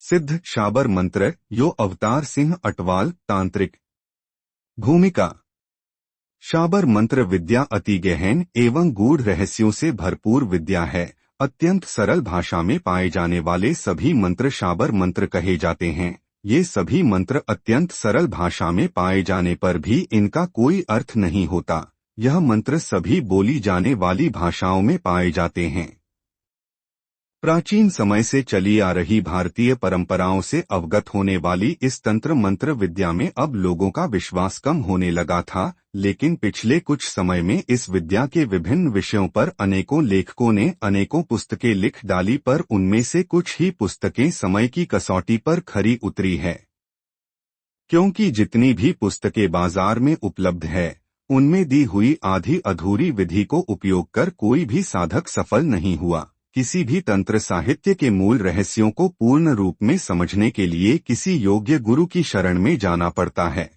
सिद्ध शाबर मंत्र यो अवतार सिंह अटवाल तांत्रिक। भूमिका। शाबर मंत्र विद्या अति गहन एवं गूढ़ रहस्यों से भरपूर विद्या है। अत्यंत सरल भाषा में पाए जाने वाले सभी मंत्र शाबर मंत्र कहे जाते हैं। ये सभी मंत्र अत्यंत सरल भाषा में पाए जाने पर भी इनका कोई अर्थ नहीं होता। यह मंत्र सभी बोली जाने वाली भाषाओं में पाए जाते हैं। प्राचीन समय से चली आ रही भारतीय परंपराओं से अवगत होने वाली इस तंत्र मंत्र विद्या में अब लोगों का विश्वास कम होने लगा था, लेकिन पिछले कुछ समय में इस विद्या के विभिन्न विषयों पर अनेकों लेखकों ने अनेकों पुस्तकें लिख डाली, पर उनमें से कुछ ही पुस्तकें समय की कसौटी पर खरी उतरी है। क्योंकि जितनी भी पुस्तकें बाजार में उपलब्ध है, उनमें दी हुई आधी अधूरी विधि को उपयोग कर कोई भी साधक सफल नहीं हुआ। किसी भी तंत्र साहित्य के मूल रहस्यों को पूर्ण रूप में समझने के लिए किसी योग्य गुरु की शरण में जाना पड़ता है।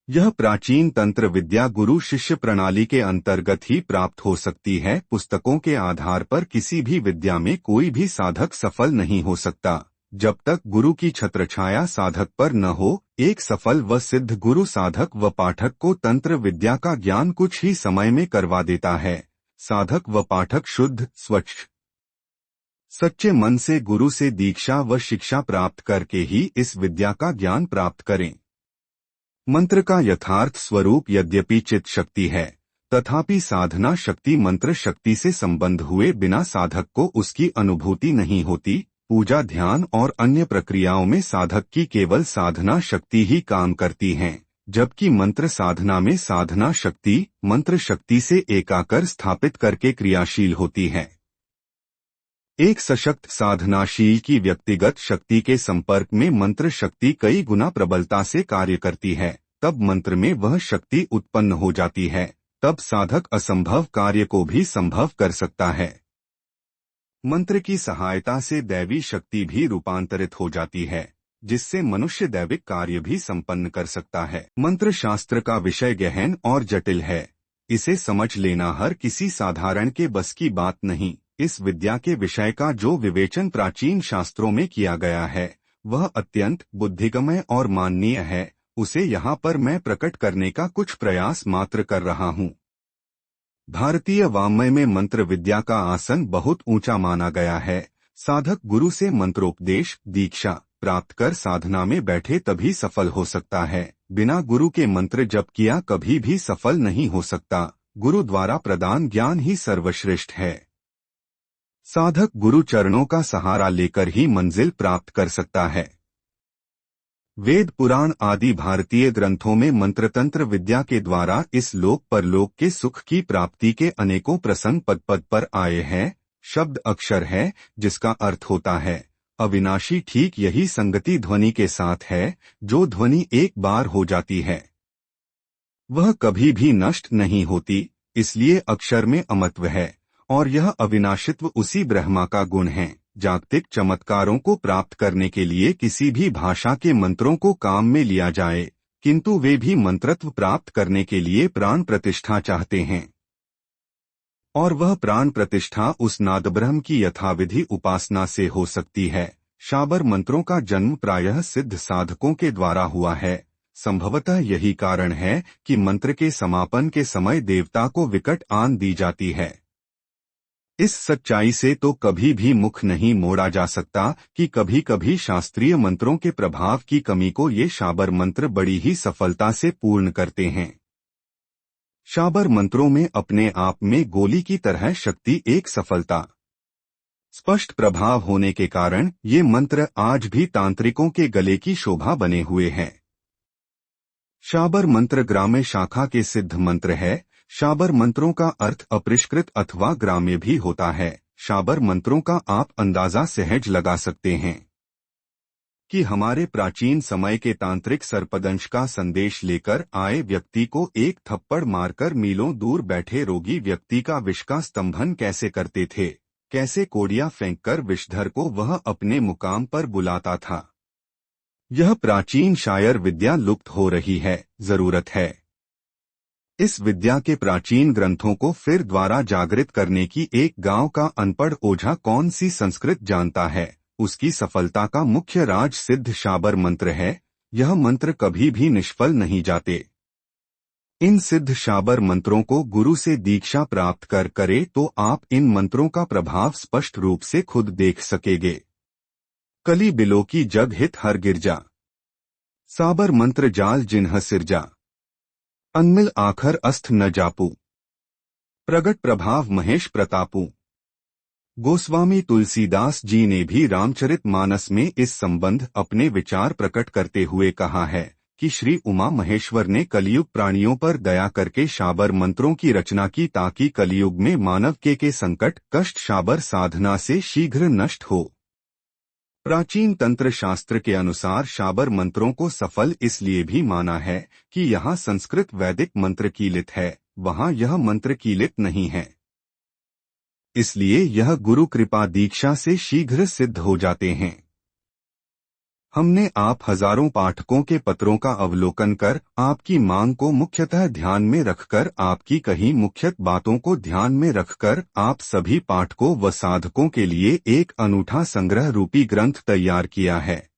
यह प्राचीन तंत्र विद्या गुरु शिष्य प्रणाली के अंतर्गत ही प्राप्त हो सकती है। पुस्तकों के आधार पर किसी भी विद्या में कोई भी साधक सफल नहीं हो सकता, जब तक गुरु की छत्रछाया साधक पर न हो। एक सफल व सिद्ध गुरु साधक व पाठक को तंत्र विद्या का ज्ञान कुछ ही समय में करवा देता है। साधक व पाठक शुद्ध, स्वच्छ, सच्चे मन से गुरु से दीक्षा व शिक्षा प्राप्त करके ही इस विद्या का ज्ञान प्राप्त करें। मंत्र का यथार्थ स्वरूप यद्यपि चित शक्ति है, तथापि साधना शक्ति मंत्र शक्ति से संबंध हुए बिना साधक को उसकी अनुभूति नहीं होती। पूजा, ध्यान और अन्य प्रक्रियाओं में साधक की केवल साधना शक्ति ही काम करती है, जबकि मंत्र साधना में साधना शक्ति मंत्र शक्ति से एकाकर स्थापित करके क्रियाशील होती है। एक सशक्त साधनाशील की व्यक्तिगत शक्ति के संपर्क में मंत्र शक्ति कई गुना प्रबलता से कार्य करती है। तब मंत्र में वह शक्ति उत्पन्न हो जाती है। तब साधक असंभव कार्य को भी संभव कर सकता है। मंत्र की सहायता से दैवी शक्ति भी रूपांतरित हो जाती है, जिससे मनुष्य दैविक कार्य भी संपन्न कर सकता है। मंत्र शास्त्र का विषय गहन और जटिल है। इसे समझ लेना हर किसी साधारण के बस की बात नहीं। इस विद्या के विषय का जो विवेचन प्राचीन शास्त्रों में किया गया है, वह अत्यंत बुद्धिगम्य और माननीय है। उसे यहाँ पर मैं प्रकट करने का कुछ प्रयास मात्र कर रहा हूँ। भारतीय वाङ्मय में मंत्र विद्या का आसन बहुत ऊंचा माना गया है। साधक गुरु से मंत्रोपदेश, दीक्षा प्राप्त कर साधना में बैठे तभी सफल हो सकता है। बिना गुरु के मंत्र जप किया कभी भी सफल नहीं हो सकता। गुरु द्वारा प्रदान ज्ञान ही सर्वश्रेष्ठ है। साधक गुरु चरणों का सहारा लेकर ही मंजिल प्राप्त कर सकता है। वेद, पुराण आदि भारतीय ग्रंथों में मंत्रतंत्र विद्या के द्वारा इस लोक परलोक के सुख की प्राप्ति के अनेकों प्रसंग पद पद पर आए हैं। शब्द अक्षर है, जिसका अर्थ होता है अविनाशी। ठीक यही संगति ध्वनि के साथ है। जो ध्वनि एक बार हो जाती है, वह कभी भी नष्ट नहीं होती, इसलिए अक्षर में अमत्व है। और यह अविनाशित्व उसी ब्रह्मा का गुण है। जागतिक चमत्कारों को प्राप्त करने के लिए किसी भी भाषा के मंत्रों को काम में लिया जाए, किंतु वे भी मंत्रत्व प्राप्त करने के लिए प्राण प्रतिष्ठा चाहते हैं, और वह प्राण प्रतिष्ठा उस नादब्रह्म की यथाविधि उपासना से हो सकती है। शाबर मंत्रों का जन्म प्रायः सिद्ध साधकों के द्वारा हुआ है। संभवतः यही कारण है कि मंत्र के समापन के समय देवता को विकट आन दी जाती है। इस सच्चाई से तो कभी भी मुख नहीं मोड़ा जा सकता कि कभी कभी शास्त्रीय मंत्रों के प्रभाव की कमी को ये शाबर मंत्र बड़ी ही सफलता से पूर्ण करते हैं। शाबर मंत्रों में अपने आप में गोली की तरह शक्ति, एक सफलता, स्पष्ट प्रभाव होने के कारण ये मंत्र आज भी तांत्रिकों के गले की शोभा बने हुए हैं। शाबर मंत्र ग्राम्य शाखा के सिद्ध मंत्र है। शाबर मंत्रों का अर्थ अपरिष्कृत अथवा ग्राम्य भी होता है। शाबर मंत्रों का आप अंदाजा सहज लगा सकते हैं कि हमारे प्राचीन समय के तांत्रिक सर्पदंश का संदेश लेकर आए व्यक्ति को एक थप्पड़ मारकर मीलों दूर बैठे रोगी व्यक्ति का विष का स्तंभन कैसे करते थे, कैसे कोड़ियां फेंककर विषधर को वह अपने मुकाम पर बुलाता था। यह प्राचीन शायर विद्या लुप्त हो रही है। जरूरत है इस विद्या के प्राचीन ग्रंथों को फिर द्वारा जागृत करने की। एक गांव का अनपढ़ ओझा कौन सी संस्कृत जानता है, उसकी सफलता का मुख्य राज सिद्ध शाबर मंत्र है। यह मंत्र कभी भी निष्फल नहीं जाते। इन सिद्ध शाबर मंत्रों को गुरु से दीक्षा प्राप्त करे तो आप इन मंत्रों का प्रभाव स्पष्ट रूप से खुद देख सकेंगे। कली बिलो की जग हित हर गिरजा, साबर मंत्र जाल जिन्ह सिरजा, अनमिल आखर अस्थ न जापू, प्रगट प्रभाव महेश प्रतापू। गोस्वामी तुलसीदास जी ने भी रामचरित मानस में इस संबंध अपने विचार प्रकट करते हुए कहा है कि श्री उमा महेश्वर ने कलियुग प्राणियों पर दया करके शाबर मंत्रों की रचना की ताकि कलियुग में मानव के संकट कष्ट शाबर साधना से शीघ्र नष्ट हो। प्राचीन तंत्र शास्त्र के अनुसार शाबर मंत्रों को सफल इसलिए भी माना है कि यहाँ संस्कृत वैदिक मंत्र कीलित है, वहाँ यह मंत्र कीलित नहीं है, इसलिए यह गुरु कृपा दीक्षा से शीघ्र सिद्ध हो जाते हैं। हमने आप हजारों पाठकों के पत्रों का अवलोकन कर आपकी मांग को मुख्यतः ध्यान में रखकर आपकी कही मुख्य बातों को ध्यान में रखकर आप सभी पाठकों व साधकों के लिए एक अनूठा संग्रह रूपी ग्रंथ तैयार किया है,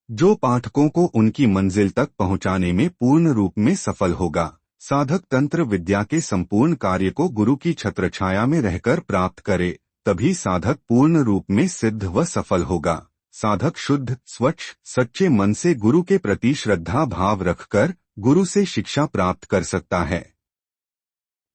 जो पाठकों को उनकी मंजिल तक पहुंचाने में पूर्ण रूप में सफल होगा। साधक तंत्र विद्या के संपूर्ण कार्य को गुरु की छत्रछाया में रहकर प्राप्त करे, तभी साधक पूर्ण रूप में सिद्ध व सफल होगा। साधक शुद्ध स्वच्छ सच्चे मन से गुरु के प्रति श्रद्धा भाव रखकर गुरु से शिक्षा प्राप्त कर सकता है।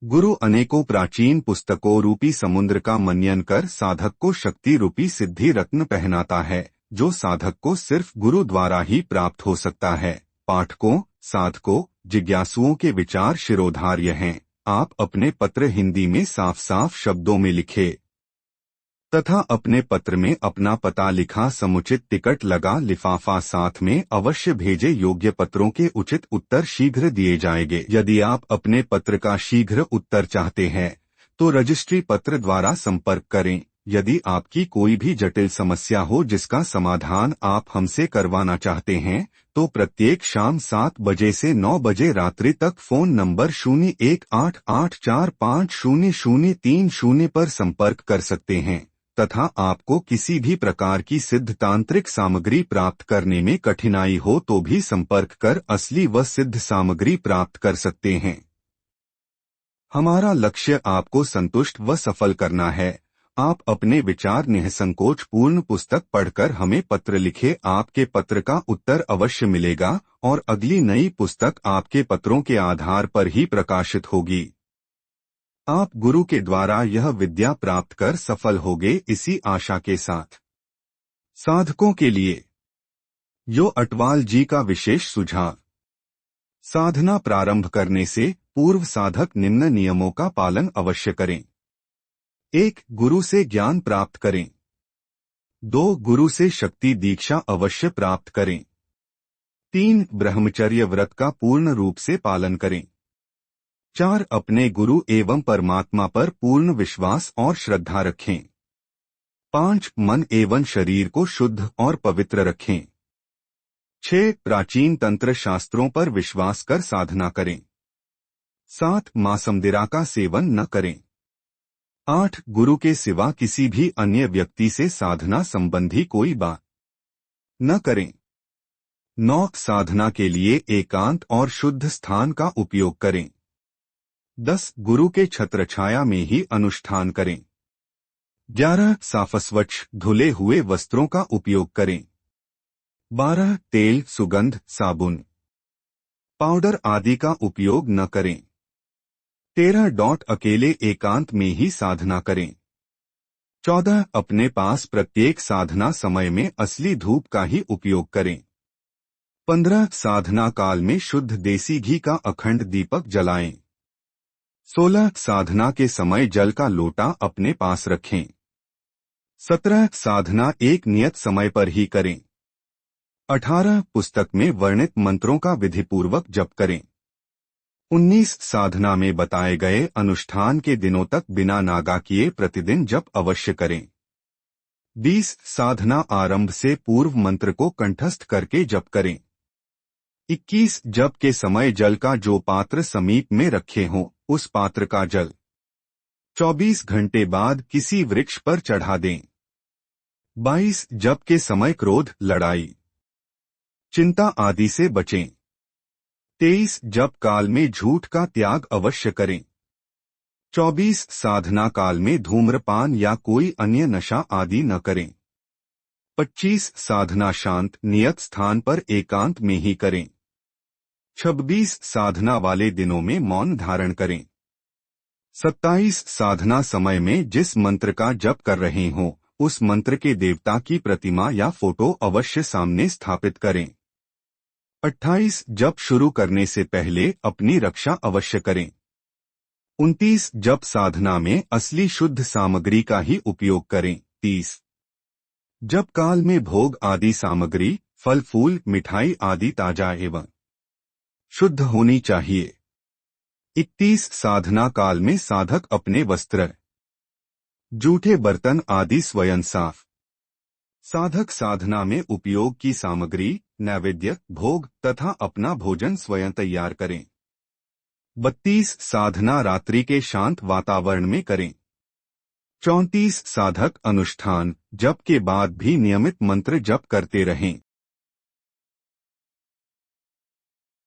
गुरु अनेकों प्राचीन पुस्तकों रूपी समुद्र का मनन कर साधक को शक्ति रूपी सिद्धि रत्न पहनाता है, जो साधक को सिर्फ गुरु द्वारा ही प्राप्त हो सकता है। पाठकों, साधकों, जिज्ञासुओं के विचार शिरोधार्य हैं। आप अपने पत्र हिंदी में साफ साफ शब्दों में लिखे तथा अपने पत्र में अपना पता लिखा समुचित टिकट लगा लिफाफा साथ में अवश्य भेजे। योग्य पत्रों के उचित उत्तर शीघ्र दिए जाएंगे। यदि आप अपने पत्र का शीघ्र उत्तर चाहते हैं तो रजिस्ट्री पत्र द्वारा संपर्क करें। यदि आपकी कोई भी जटिल समस्या हो जिसका समाधान आप हमसे करवाना चाहते हैं तो प्रत्येक शाम 7 बजे से 9 बजे रात्रि तक फोन नंबर 0188450030 पर संपर्क कर सकते हैं तथा आपको किसी भी प्रकार की सिद्ध तांत्रिक सामग्री प्राप्त करने में कठिनाई हो तो भी संपर्क कर असली व सिद्ध सामग्री प्राप्त कर सकते हैं। हमारा लक्ष्य आपको संतुष्ट व सफल करना है। आप अपने विचार निःसंकोच पूर्ण पुस्तक पढ़कर हमें पत्र लिखे। आपके पत्र का उत्तर अवश्य मिलेगा और अगली नई पुस्तक आपके पत्रों के आधार पर ही प्रकाशित होगी। आप गुरु के द्वारा यह विद्या प्राप्त कर सफल होंगे, इसी आशा के साथ। साधकों के लिए यो अटवाल जी का विशेष सुझाव। साधना प्रारंभ करने से पूर्व साधक निम्न नियमों का पालन अवश्य करें। 1. गुरु से ज्ञान प्राप्त करें। 2. गुरु से शक्ति दीक्षा अवश्य प्राप्त करें। 3. ब्रह्मचर्य व्रत का पूर्ण रूप से पालन करें। 4. अपने गुरु एवं परमात्मा पर पूर्ण विश्वास और श्रद्धा रखें। 5. मन एवं शरीर को शुद्ध और पवित्र रखें। 6. प्राचीन तंत्र शास्त्रों पर विश्वास कर साधना करें। 7. मांसमदिरा का सेवन न करें। 8. गुरु के सिवा किसी भी अन्य व्यक्ति से साधना संबंधी कोई बात न करें। 9. साधना के लिए एकांत और शुद्ध स्थान का उपयोग करें। 10. गुरु के छत्रछाया में ही अनुष्ठान करें। 11. साफस्वच्छ धुले हुए वस्त्रों का उपयोग करें। 12. तेल, सुगंध, साबुन, पाउडर आदि का उपयोग न करें। 13. अकेले एकांत में ही साधना करें। 14. अपने पास प्रत्येक साधना समय में असली धूप का ही उपयोग करें। 15. साधना काल में शुद्ध देसी घी का अखंड दीपक जलाएं। 16. साधना के समय जल का लोटा अपने पास रखें। 17. साधना एक नियत समय पर ही करें। 18. पुस्तक में वर्णित मंत्रों का विधिपूर्वक जप करें। 19. साधना में बताए गए अनुष्ठान के दिनों तक बिना नागा किए प्रतिदिन जप अवश्य करें। 20. साधना आरंभ से पूर्व मंत्र को कंठस्थ करके जप करें। 21. जप के समय जल का जो पात्र समीप में रखे हों उस पात्र का जल 24 घंटे बाद किसी वृक्ष पर चढ़ा दें। 22 जप के समय क्रोध, लड़ाई, चिंता आदि से बचें। 23 जप काल में झूठ का त्याग अवश्य करें। 24 साधना काल में धूम्रपान या कोई अन्य नशा आदि न करें। 25 साधना शांत नियत स्थान पर एकांत में ही करें। 26 साधना वाले दिनों में मौन धारण करें। 27 साधना समय में जिस मंत्र का जप कर रहे हों उस मंत्र के देवता की प्रतिमा या फोटो अवश्य सामने स्थापित करें। 28 जप शुरू करने से पहले अपनी रक्षा अवश्य करें। 29 जप साधना में असली शुद्ध सामग्री का ही उपयोग करें। 30 जप काल में भोग आदि सामग्री, फल फूल, मिठाई आदि ताजा एवं शुद्ध होनी चाहिए। 31 साधना काल में साधक अपने वस्त्र, जूठे बर्तन आदि स्वयं साफ। साधक साधना में उपयोग की सामग्री, नैवेद्य, भोग तथा अपना भोजन स्वयं तैयार करें। 32 साधना रात्रि के शांत वातावरण में करें। 34 साधक अनुष्ठान जप के बाद भी नियमित मंत्र जप करते रहें।